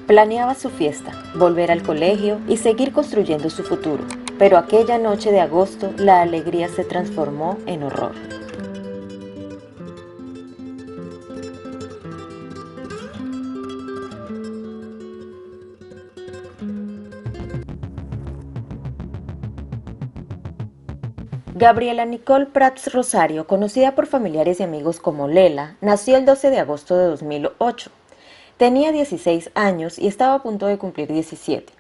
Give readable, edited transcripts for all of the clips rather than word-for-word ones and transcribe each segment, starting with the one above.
Planeaba su fiesta, volver al colegio y seguir construyendo su futuro, pero aquella noche de agosto la alegría se transformó en horror. Gabriela Nicole Prats Rosario, conocida por familiares y amigos como Lela, nació el 12 de agosto de 2008. Tenía 16 años y estaba a punto de cumplir 17.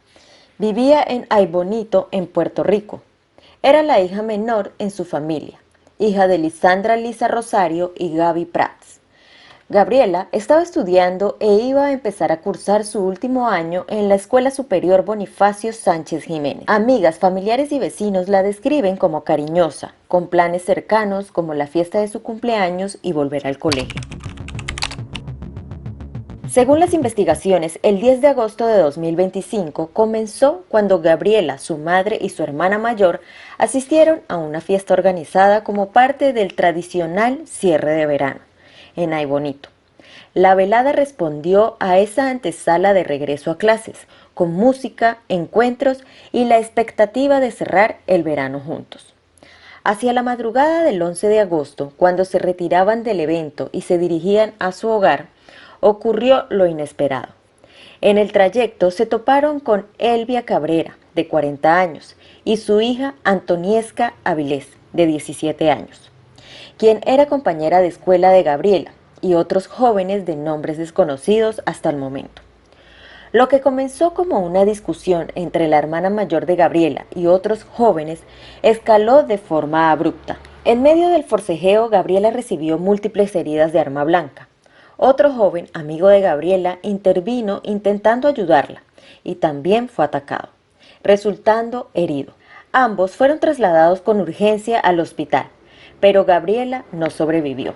Vivía en Aybonito, en Puerto Rico. Era la hija menor en su familia, hija de Lisandra Lisa Rosario y Gaby Prats. Gabriela estaba estudiando e iba a empezar a cursar su último año en la Escuela Superior Bonifacio Sánchez Jiménez. Amigas, familiares y vecinos la describen como cariñosa, con planes cercanos como la fiesta de su cumpleaños y volver al colegio. Según las investigaciones, el 10 de agosto de 2025 comenzó cuando Gabriela, su madre y su hermana mayor asistieron a una fiesta organizada como parte del tradicional cierre de verano en Aybonito. La velada respondió a esa antesala de regreso a clases, con música, encuentros y la expectativa de cerrar el verano juntos. Hacia la madrugada del 11 de agosto, cuando se retiraban del evento y se dirigían a su hogar, ocurrió lo inesperado. En el trayecto se toparon con Elvia Cabrera, de 40 años, y su hija Antoniesca Avilés, de 17 años, quien era compañera de escuela de Gabriela, y otros jóvenes de nombres desconocidos hasta el momento. Lo que comenzó como una discusión entre la hermana mayor de Gabriela y otros jóvenes escaló de forma abrupta. En medio del forcejeo, Gabriela recibió múltiples heridas de arma blanca. Otro joven, amigo de Gabriela, intervino intentando ayudarla y también fue atacado, resultando herido. Ambos fueron trasladados con urgencia al hospital, pero Gabriela no sobrevivió.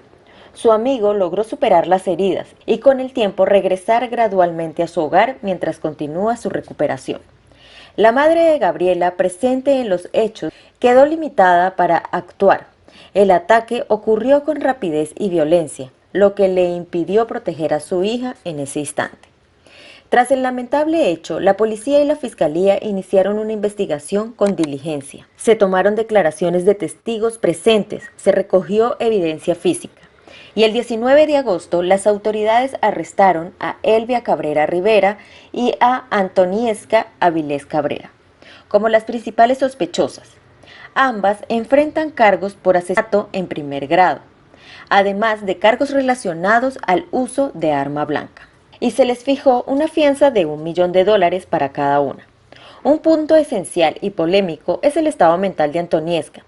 Su amigo logró superar las heridas y con el tiempo regresar gradualmente a su hogar mientras continúa su recuperación. La madre de Gabriela, presente en los hechos, quedó limitada para actuar. El ataque ocurrió con rapidez y violencia, lo que le impidió proteger a su hija en ese instante. Tras el lamentable hecho, la policía y la fiscalía iniciaron una investigación con diligencia. Se tomaron declaraciones de testigos presentes, se recogió evidencia física. Y el 19 de agosto, las autoridades arrestaron a Elvia Cabrera Rivera y a Antoniesca Avilés Cabrera como las principales sospechosas. Ambas enfrentan cargos por asesinato en primer grado, además de cargos relacionados al uso de arma blanca. Y se les fijó una fianza de $1 millón para cada una. Un punto esencial y polémico es el estado mental de Antoniesca.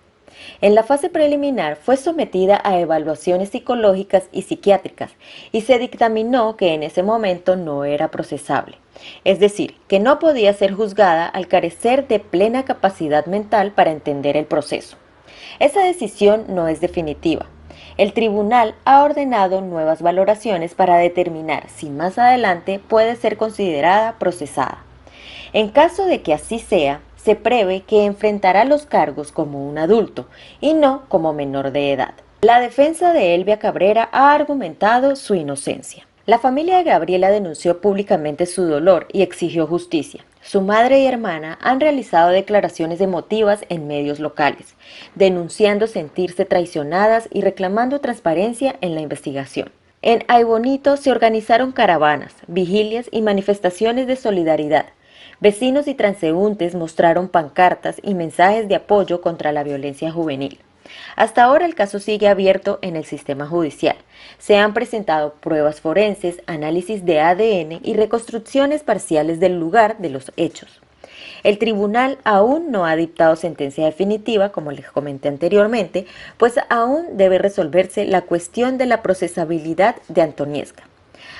En la fase preliminar fue sometida a evaluaciones psicológicas y psiquiátricas y se dictaminó que en ese momento no era procesable, es decir, que no podía ser juzgada al carecer de plena capacidad mental para entender el proceso. Esa decisión no es definitiva. El tribunal ha ordenado nuevas valoraciones para determinar si más adelante puede ser considerada procesada. En caso de que así sea, se prevé que enfrentará los cargos como un adulto y no como menor de edad. La defensa de Elvia Cabrera ha argumentado su inocencia. La familia de Gabriela denunció públicamente su dolor y exigió justicia. Su madre y hermana han realizado declaraciones emotivas en medios locales, denunciando sentirse traicionadas y reclamando transparencia en la investigación. En Aybonito se organizaron caravanas, vigilias y manifestaciones de solidaridad. Vecinos y transeúntes mostraron pancartas y mensajes de apoyo contra la violencia juvenil. Hasta ahora el caso sigue abierto en el sistema judicial. Se han presentado pruebas forenses, análisis de ADN y reconstrucciones parciales del lugar de los hechos. El tribunal aún no ha dictado sentencia definitiva, como les comenté anteriormente, pues aún debe resolverse la cuestión de la procesabilidad de Antoniesca,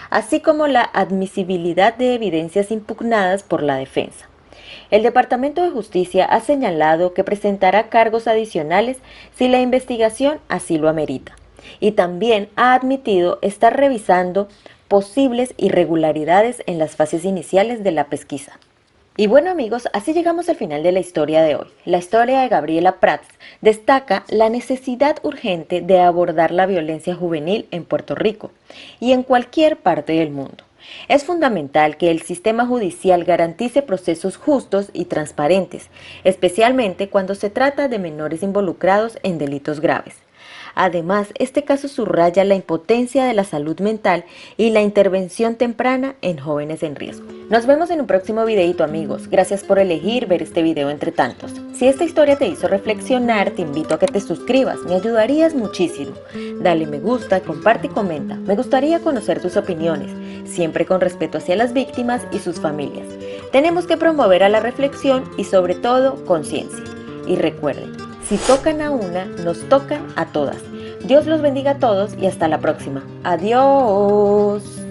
así como la admisibilidad de evidencias impugnadas por la defensa. El Departamento de Justicia ha señalado que presentará cargos adicionales si la investigación así lo amerita, y también ha admitido estar revisando posibles irregularidades en las fases iniciales de la pesquisa. Y bueno amigos, así llegamos al final de la historia de hoy. La historia de Gabriela Prats destaca la necesidad urgente de abordar la violencia juvenil en Puerto Rico y en cualquier parte del mundo. Es fundamental que el sistema judicial garantice procesos justos y transparentes, especialmente cuando se trata de menores involucrados en delitos graves. Además, este caso subraya la impotencia de la salud mental y la intervención temprana en jóvenes en riesgo. Nos vemos en un próximo videito, amigos. Gracias por elegir ver este video entre tantos. Si esta historia te hizo reflexionar, te invito a que te suscribas, me ayudarías muchísimo. Dale me gusta, comparte y comenta. Me gustaría conocer tus opiniones, siempre con respeto hacia las víctimas y sus familias. Tenemos que promover a la reflexión y sobre todo conciencia. Y recuerden, si tocan a una, nos tocan a todas. Dios los bendiga a todos y hasta la próxima. Adiós.